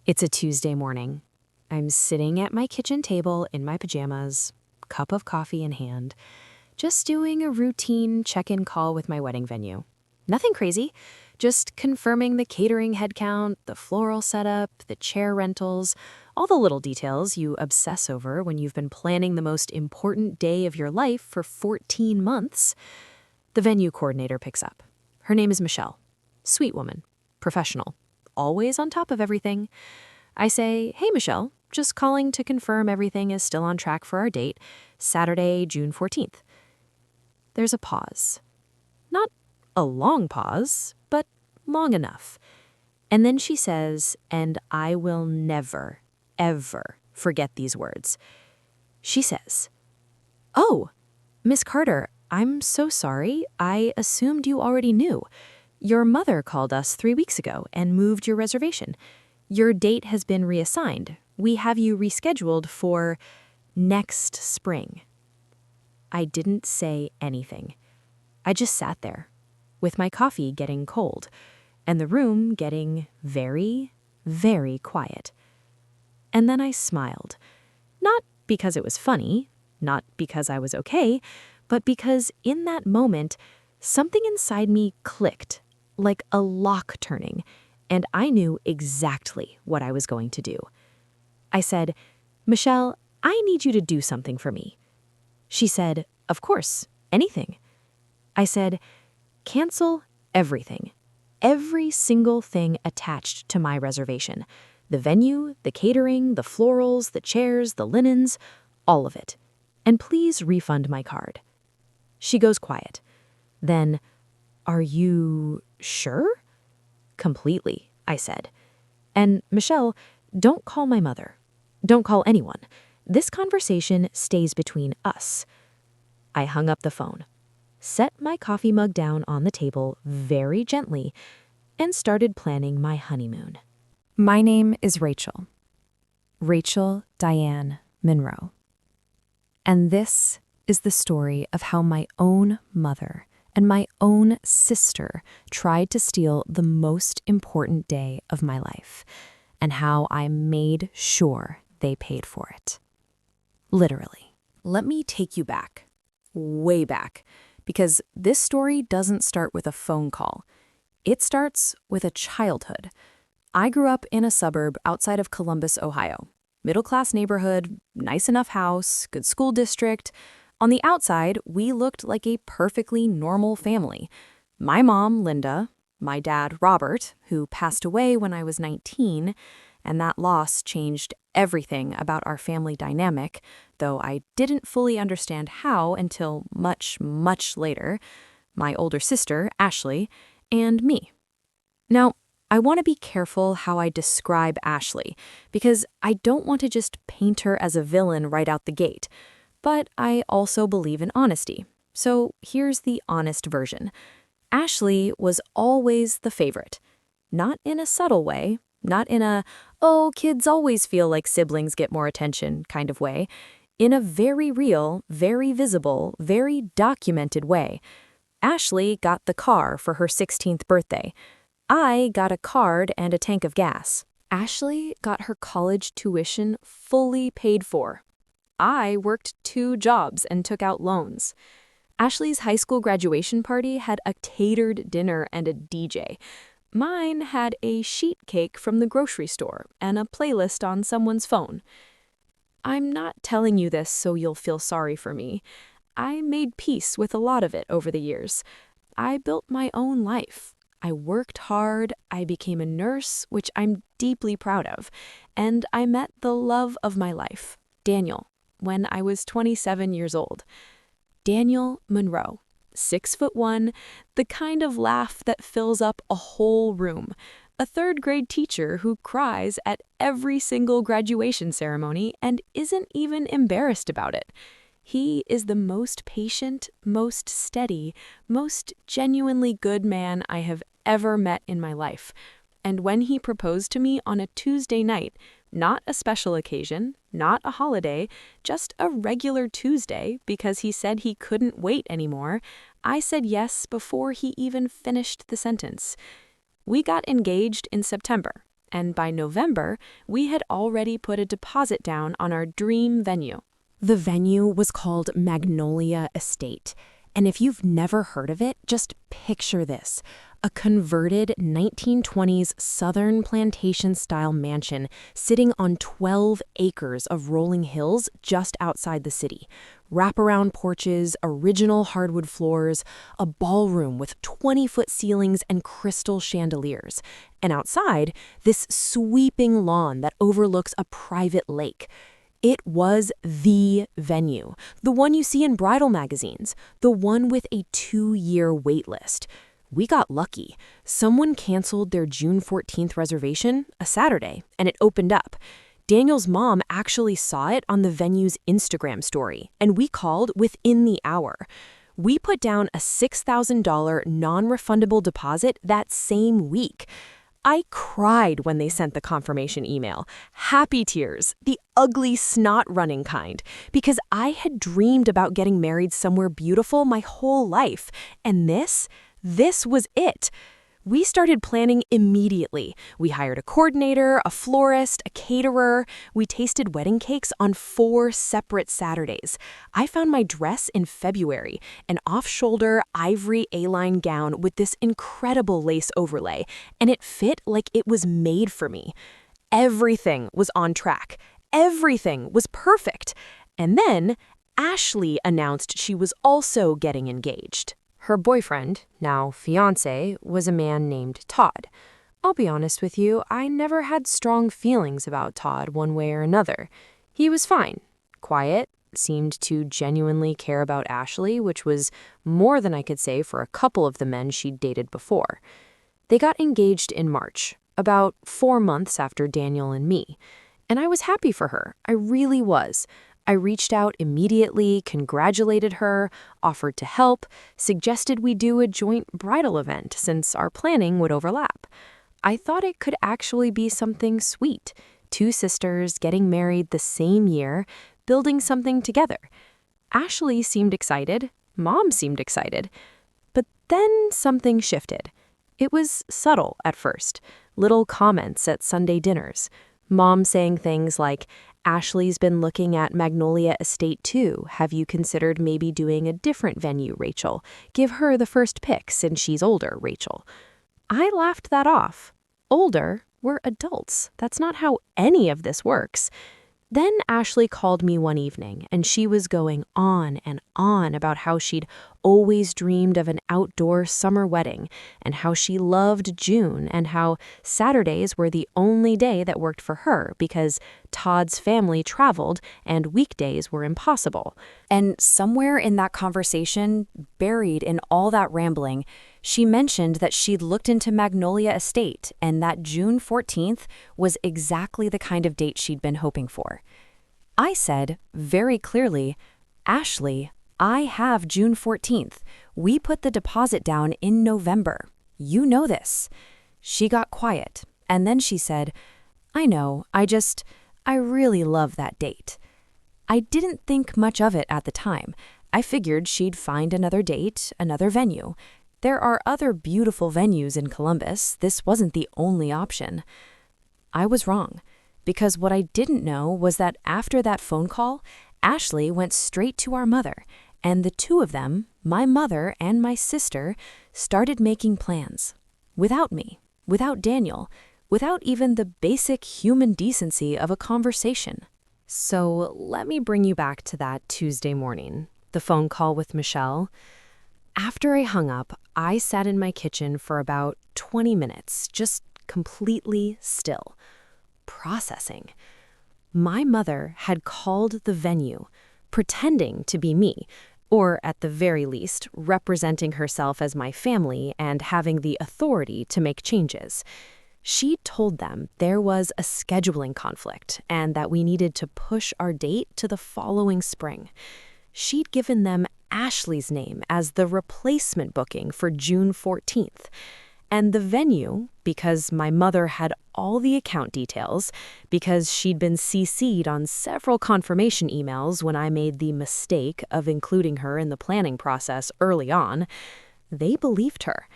It's a Tuesday morning. I'm sitting at my kitchen table in my pajamas, cup of coffee in hand, just doing a routine check-in call with my wedding venue. Nothing crazy, just confirming the catering headcount, the floral setup, the chair rentals, all the little details you obsess over when you've been planning the most important day of your life for 14 months. The venue coordinator picks up. Her name is Michelle. Sweet woman, professional, always on top of everything. I say, "Hey, Michelle, just calling to confirm everything is still on track for our date, Saturday, June 14th. There's a pause. Not a long pause, but long enough. And then she says, and I will never, ever forget these words. She says, "Oh, Miss Carter, I'm so sorry. I assumed you already knew. Your mother called us 3 weeks ago and moved your reservation. Your date has been reassigned. We have you rescheduled for next spring." I didn't say anything. I just sat there, with my coffee getting cold, and the room getting very, very quiet. And then I smiled. Not because it was funny, not because I was okay, but because in that moment, something inside me clicked, like a lock turning, and I knew exactly what I was going to do. I said, "Michelle, I need you to do something for me." She said, "Of course, anything." I said, "Cancel everything. Every single thing attached to my reservation. The venue, the catering, the florals, the chairs, the linens, all of it. And please refund my card." She goes quiet. Then, "Are you sure?" "Completely," I said. "And Michelle, don't call my mother. Don't call anyone. This conversation stays between us." I hung up the phone, set my coffee mug down on the table very gently, and started planning my honeymoon. My name is Rachel. Rachel Diane Monroe. And this is the story of how my own mother and my own sister tried to steal the most important day of my life, and how I made sure they paid for it. Literally. Let me take you back, way back, because this story doesn't start with a phone call. It starts with a childhood. I grew up in a suburb outside of Columbus, Ohio. Middle-class neighborhood, nice enough house, good school district. On the outside, we looked like a perfectly normal family. My mom, Linda, my dad, Robert, who passed away when I was 19, and that loss changed everything about our family dynamic, though I didn't fully understand how until much, much later, my older sister, Ashley, and me. Now, I want to be careful how I describe Ashley, because I don't want to just paint her as a villain right out the gate. But I also believe in honesty. So here's the honest version. Ashley was always the favorite. Not in a subtle way, not in a, "oh, kids always feel like siblings get more attention" kind of way. In a very real, very visible, very documented way. Ashley got the car for her 16th birthday. I got a card and a tank of gas. Ashley got her college tuition fully paid for. I worked 2 jobs and took out loans. Ashley's high school graduation party had a catered dinner and a DJ. Mine had a sheet cake from the grocery store and a playlist on someone's phone. I'm not telling you this so you'll feel sorry for me. I made peace with a lot of it over the years. I built my own life. I worked hard, I became a nurse, which I'm deeply proud of, and I met the love of my life, Daniel, when I was 27 years old. Daniel Monroe, 6'1", the kind of laugh that fills up a whole room, a 3rd-grade teacher who cries at every single graduation ceremony and isn't even embarrassed about it. He is the most patient, most steady, most genuinely good man I have ever met in my life. And when he proposed to me on a Tuesday night, not a special occasion, not a holiday, just a regular Tuesday because he said he couldn't wait anymore, I said yes before he even finished the sentence. We got engaged in September, and by November, we had already put a deposit down on our dream venue. The venue was called Magnolia Estate. And if you've never heard of it, just picture this. A converted 1920s Southern plantation-style mansion sitting on 12 acres of rolling hills just outside the city. Wraparound porches, original hardwood floors, a ballroom with 20-foot ceilings and crystal chandeliers. And outside, this sweeping lawn that overlooks a private lake. It was the venue, the one you see in bridal magazines, the one with a 2-year wait list. We got lucky. Someone canceled their June 14th reservation, a Saturday, and it opened up. Daniel's mom actually saw it on the venue's Instagram story, and we called within the hour. We put down a $6,000 non-refundable deposit that same week. I cried when they sent the confirmation email. Happy tears, the ugly snot-running kind, because I had dreamed about getting married somewhere beautiful my whole life, and this was it. We started planning immediately. We hired a coordinator, a florist, a caterer. We tasted wedding cakes on 4 separate Saturdays. I found my dress in February, an off-shoulder ivory A-line gown with this incredible lace overlay, and it fit like it was made for me. Everything was on track. Everything was perfect. And then Ashley announced she was also getting engaged. Her boyfriend, now fiancé, was a man named Todd. I'll be honest with you, I never had strong feelings about Todd one way or another. He was fine, quiet, seemed to genuinely care about Ashley, which was more than I could say for a couple of the men she'd dated before. They got engaged in March, about 4 months after Daniel and me. And I was happy for her. I really was. I reached out immediately, congratulated her, offered to help, suggested we do a joint bridal event since our planning would overlap. I thought it could actually be something sweet. 2 sisters getting married the same year, building something together. Ashley seemed excited. Mom seemed excited. But then something shifted. It was subtle at first. Little comments at Sunday dinners. Mom saying things like, "Ashley's been looking at Magnolia Estate too. Have you considered maybe doing a different venue, Rachel? Give her the first pick since she's older, Rachel." I laughed that off. Older? We're adults. That's not how any of this works. Then Ashley called me one evening, and she was going on and on about how she'd always dreamed of an outdoor summer wedding, and how she loved June, and how Saturdays were the only day that worked for her because Todd's family traveled and weekdays were impossible. And somewhere in that conversation, buried in all that rambling, she mentioned that she'd looked into Magnolia Estate and that June 14th was exactly the kind of date she'd been hoping for. I said, very clearly, "Ashley, I have June 14th. We put the deposit down in November. You know this." She got quiet, and then she said, "I know, I really love that date." I didn't think much of it at the time. I figured she'd find another date, another venue. There are other beautiful venues in Columbus. This wasn't the only option. I was wrong, because what I didn't know was that after that phone call, Ashley went straight to our mother, and the 2 of them, my mother and my sister, started making plans. Without me, without Daniel, without even the basic human decency of a conversation. So let me bring you back to that Tuesday morning, the phone call with Michelle. After I hung up, I sat in my kitchen for about 20 minutes, just completely still, processing. My mother had called the venue, pretending to be me, or at the very least, representing herself as my family and having the authority to make changes. She told them there was a scheduling conflict and that we needed to push our date to the following spring. She'd given them Ashley's name as the replacement booking for June 14th. And the venue, because my mother had all the account details, because she'd been CC'd on several confirmation emails when I made the mistake of including her in the planning process early on, they believed her.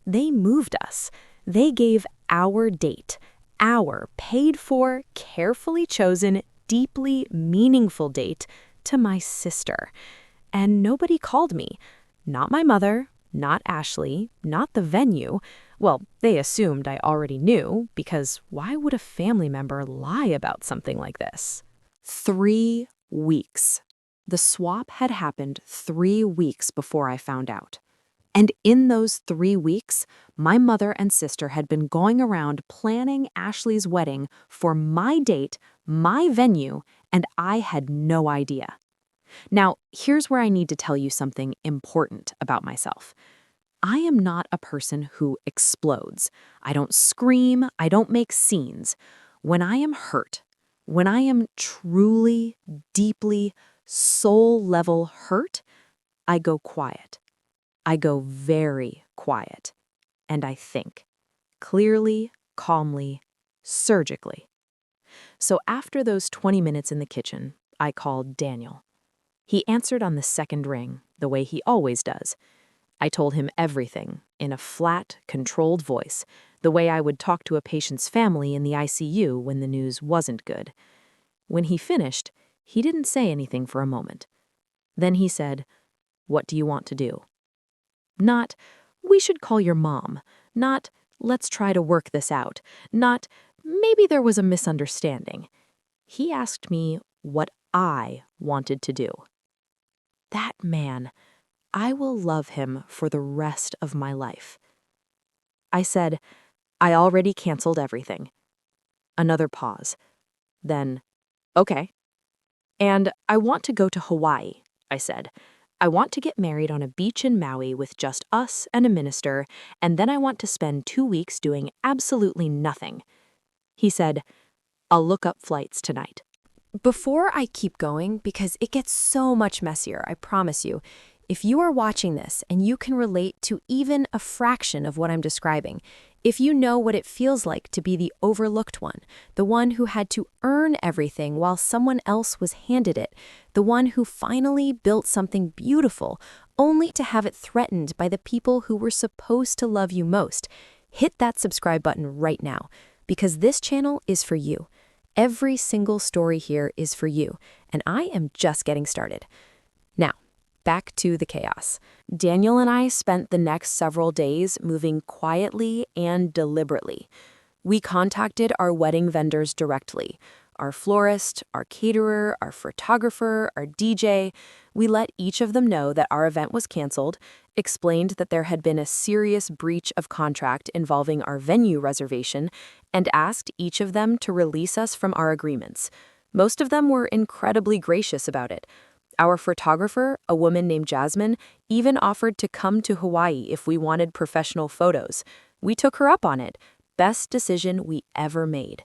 They moved us. They gave our date, our paid-for, carefully chosen, deeply meaningful date to my sister. And nobody called me. Not my mother, not Ashley, not the venue. Well, they assumed I already knew, because why would a family member lie about something like this? 3 weeks. The swap had happened 3 weeks before I found out. And in those 3 weeks, my mother and sister had been going around planning Ashley's wedding for my date, my venue, and I had no idea. Now, here's where I need to tell you something important about myself. I am not a person who explodes. I don't scream, I don't make scenes. When I am hurt, when I am truly, deeply, soul-level hurt, I go quiet. I go very quiet. And I think. Clearly, calmly, surgically. So after those 20 minutes in the kitchen, I called Daniel. He answered on the second ring, the way he always does. I told him everything, in a flat, controlled voice, the way I would talk to a patient's family in the ICU when the news wasn't good. When he finished, he didn't say anything for a moment. Then he said, "What do you want to do?" Not, "We should call your mom." Not, "Let's try to work this out." Not, "Maybe there was a misunderstanding." He asked me what I wanted to do. That man, I will love him for the rest of my life. I said, "I already canceled everything." Another pause. Then, "Okay." "And I want to go to Hawaii," I said. "I want to get married on a beach in Maui with just us and a minister, and then I want to spend 2 weeks doing absolutely nothing." He said, "I'll look up flights tonight." Before I keep going, because it gets so much messier, I promise you, if you are watching this and you can relate to even a fraction of what I'm describing, if you know what it feels like to be the overlooked one, the one who had to earn everything while someone else was handed it, the one who finally built something beautiful, only to have it threatened by the people who were supposed to love you most, hit that subscribe button right now, because this channel is for you. Every single story here is for you, and I am just getting started. Now, back to the chaos. Daniel and I spent the next several days moving quietly and deliberately. We contacted our wedding vendors directly, our florist, our caterer, our photographer, our DJ. We let each of them know that our event was canceled, explained that there had been a serious breach of contract involving our venue reservation, and asked each of them to release us from our agreements. Most of them were incredibly gracious about it. Our photographer, a woman named Jasmine, even offered to come to Hawaii if we wanted professional photos. We took her up on it. Best decision we ever made.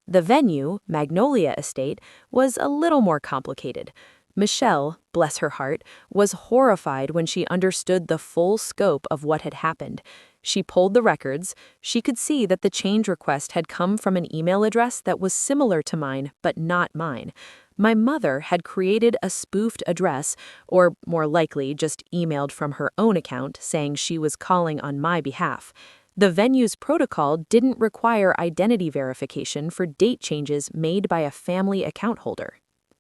The venue, Magnolia Estate, was a little more complicated. Michelle, bless her heart, was horrified when she understood the full scope of what had happened. She pulled the records. She could see that the change request had come from an email address that was similar to mine, but not mine. My mother had created a spoofed address, or more likely just emailed from her own account saying she was calling on my behalf. The venue's protocol didn't require identity verification for date changes made by a family account holder.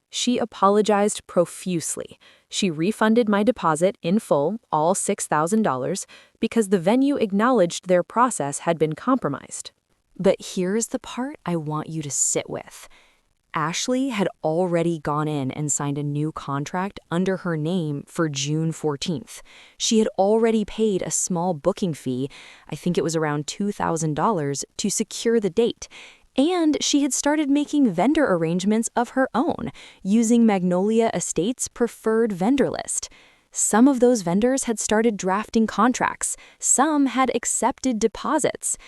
She apologized profusely. She refunded my deposit in full, all $6,000, because the venue acknowledged their process had been compromised. But here's the part I want you to sit with. Ashley had already gone in and signed a new contract under her name for June 14th. She had already paid a small booking fee, I think it was around $2,000, to secure the date. And she had started making vendor arrangements of her own, using Magnolia Estate's preferred vendor list. Some of those vendors had started drafting contracts. Some had accepted deposits.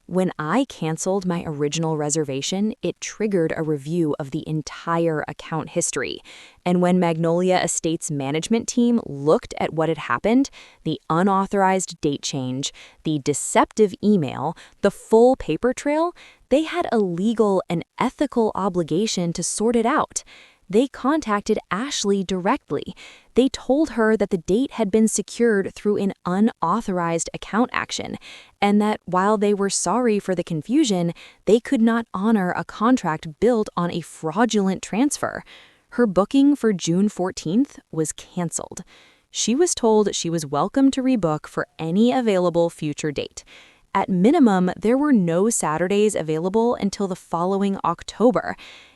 When I canceled my original reservation, it triggered a review of the entire account history. And when Magnolia Estate's management team looked at what had happened, the unauthorized date change, the deceptive email, the full paper trail, they had a legal and ethical obligation to sort it out. They contacted Ashley directly. They told her that the date had been secured through an unauthorized account action, and that while they were sorry for the confusion, they could not honor a contract built on a fraudulent transfer. Her booking for June 14th was canceled. She was told she was welcome to rebook for any available future date. At minimum, there were no Saturdays available until the following October.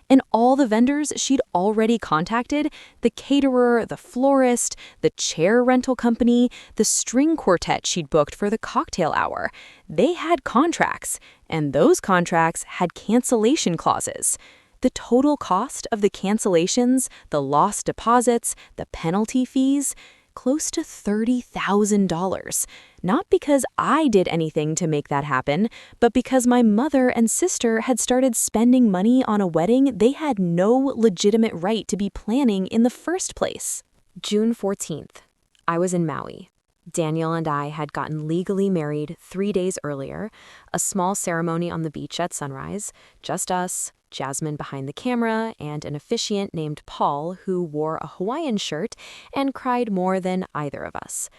And all the vendors she'd already contacted, the caterer, the florist, the chair rental company, the string quartet she'd booked for the cocktail hour, they had contracts, and those contracts had cancellation clauses. The total cost of the cancellations, the lost deposits, the penalty fees, close to $30,000. Not because I did anything to make that happen, but because my mother and sister had started spending money on a wedding they had no legitimate right to be planning in the first place. June 14th. I was in Maui. Daniel and I had gotten legally married 3 days earlier, a small ceremony on the beach at sunrise, just us, Jasmine behind the camera, and an officiant named Paul who wore a Hawaiian shirt and cried more than either of us.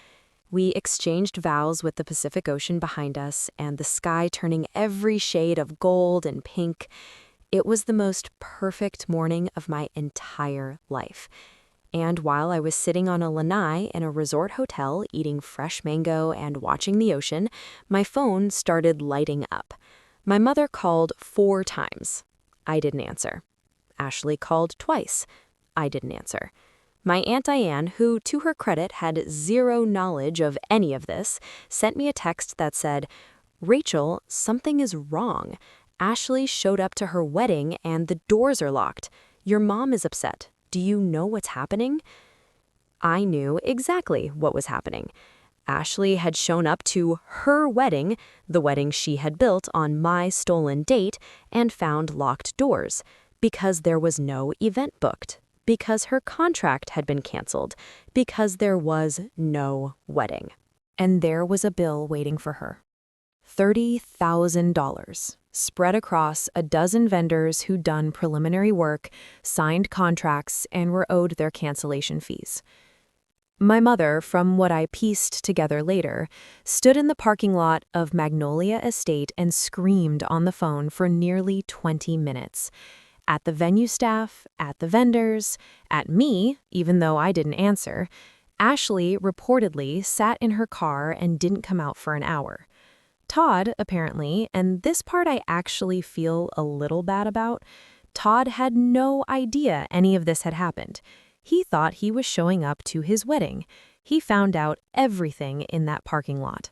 We exchanged vows with the Pacific Ocean behind us and the sky turning every shade of gold and pink. It was the most perfect morning of my entire life. And while I was sitting on a lanai in a resort hotel eating fresh mango and watching the ocean, my phone started lighting up. My mother called 4 times. I didn't answer. Ashley called twice. I didn't answer. My Aunt Diane, who, to her credit, had zero knowledge of any of this, sent me a text that said, "Rachel, something is wrong. Ashley showed up to her wedding and the doors are locked. Your mom is upset. Do you know what's happening?" I knew exactly what was happening. Ashley had shown up to her wedding, the wedding she had built on my stolen date, and found locked doors, because there was no event booked, because her contract had been canceled, because there was no wedding. And there was a bill waiting for her. $30,000, spread across a dozen vendors who'd done preliminary work, signed contracts, and were owed their cancellation fees. My mother, from what I pieced together later, stood in the parking lot of Magnolia Estate and screamed on the phone for nearly 20 minutes. At the venue staff, at the vendors, at me, even though I didn't answer. Ashley reportedly sat in her car and didn't come out for an hour. Todd, apparently, and this part I actually feel a little bad about, Todd had no idea any of this had happened. He thought he was showing up to his wedding. He found out everything in that parking lot.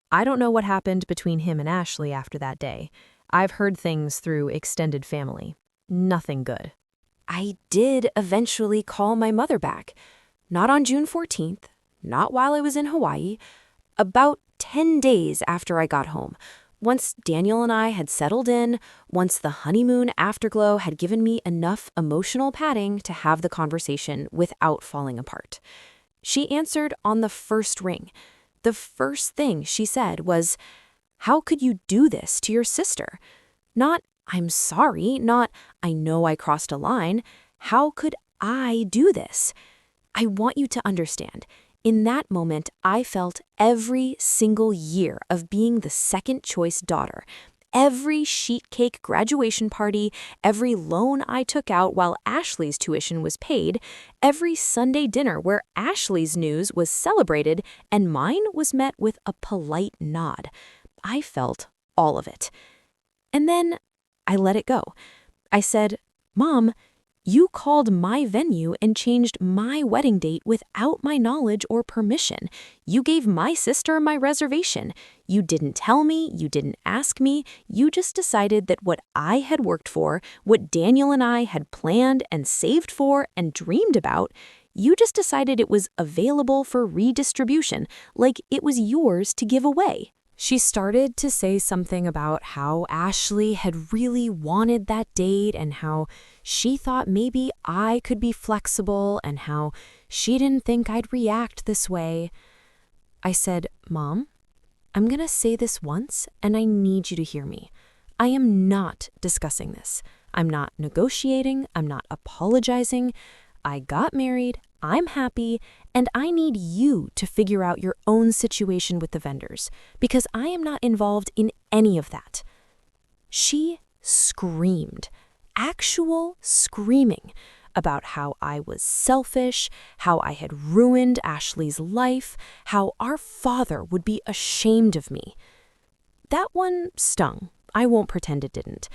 I don't know what happened between him and Ashley after that day. I've heard things through extended family. Nothing good. I did eventually call my mother back. Not on June 14th, not while I was in Hawaii. About 10 days after I got home. Once Daniel and I had settled in, once the honeymoon afterglow had given me enough emotional padding to have the conversation without falling apart. She answered on the first ring. The first thing she said was, "How could you do this to your sister?" Not, "I'm sorry," not, "I know I crossed a line." How could I do this? I want you to understand. In that moment, I felt every single year of being the second-choice daughter, every sheet cake graduation party, every loan I took out while Ashley's tuition was paid, every Sunday dinner where Ashley's news was celebrated and mine was met with a polite nod. I felt all of it. And then I let it go. I said, "Mom, you called my venue and changed my wedding date without my knowledge or permission. You gave my sister my reservation. You didn't tell me, you didn't ask me. You just decided that what I had worked for, what Daniel and I had planned and saved for and dreamed about, you just decided it was available for redistribution, like it was yours to give away." She started to say something about how Ashley had really wanted that date and how she thought maybe I could be flexible and how she didn't think I'd react this way. I said, "Mom, I'm going to say this once and I need you to hear me. I am not discussing this. I'm not negotiating. I'm not apologizing. I got married. I'm happy. And I need you to figure out your own situation with the vendors because I am not involved in any of that. She screamed, actual screaming, about how I was selfish, how I had ruined Ashley's life, how our father would be ashamed of me. That one stung. I won't pretend it didn't.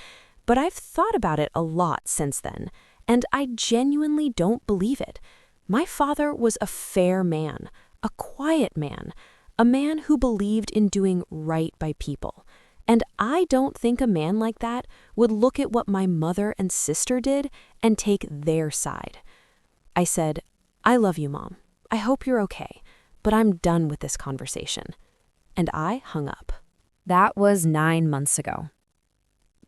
But I've thought about it a lot since then, and I genuinely don't believe it. My father was a fair man, a quiet man, a man who believed in doing right by people. And I don't think a man like that would look at what my mother and sister did and take their side. I said, I love you, Mom. I hope you're okay, but I'm done with this conversation. And I hung up. That was 9 months ago.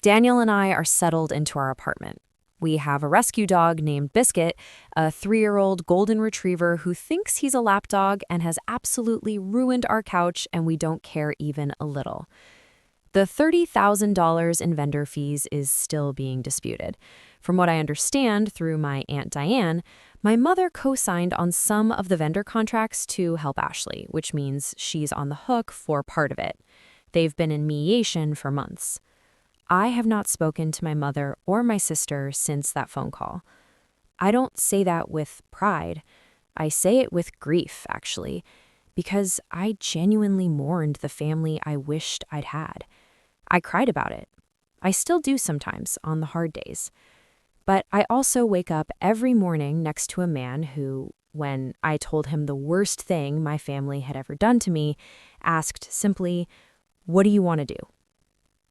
Daniel and I are settled into our apartment. We have a rescue dog named Biscuit, a 3-year-old golden retriever who thinks he's a lapdog and has absolutely ruined our couch, and we don't care even a little. The $30,000 in vendor fees is still being disputed. From what I understand through my Aunt Diane, my mother co-signed on some of the vendor contracts to help Ashley, which means she's on the hook for part of it. They've been in mediation for months. I have not spoken to my mother or my sister since that phone call. I don't say that with pride. I say it with grief, actually, because I genuinely mourned the family I wished I'd had. I cried about it. I still do sometimes on the hard days. But I also wake up every morning next to a man who, when I told him the worst thing my family had ever done to me, asked simply, "What do you want to do?"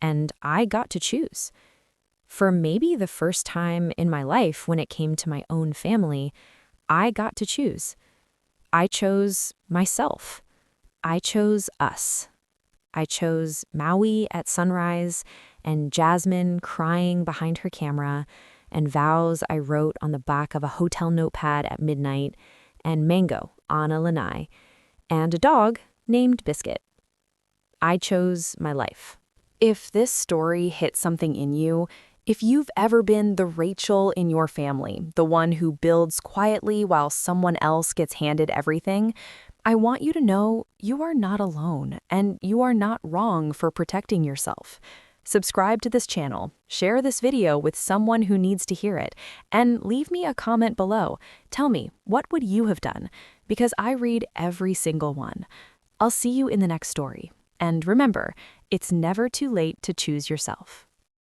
And I got to choose. For maybe the first time in my life when it came to my own family, I got to choose. I chose myself. I chose us. I chose Maui at sunrise and Jasmine crying behind her camera and vows I wrote on the back of a hotel notepad at midnight and Mango on a lanai and a dog named Biscuit. I chose my life. If this story hit something in you, if you've ever been the Rachel in your family, the one who builds quietly while someone else gets handed everything, I want you to know you are not alone and you are not wrong for protecting yourself. Subscribe to this channel, share this video with someone who needs to hear it, and leave me a comment below. Tell me, what would you have done? Because I read every single one. I'll see you in the next story. And remember, it's never too late to choose yourself.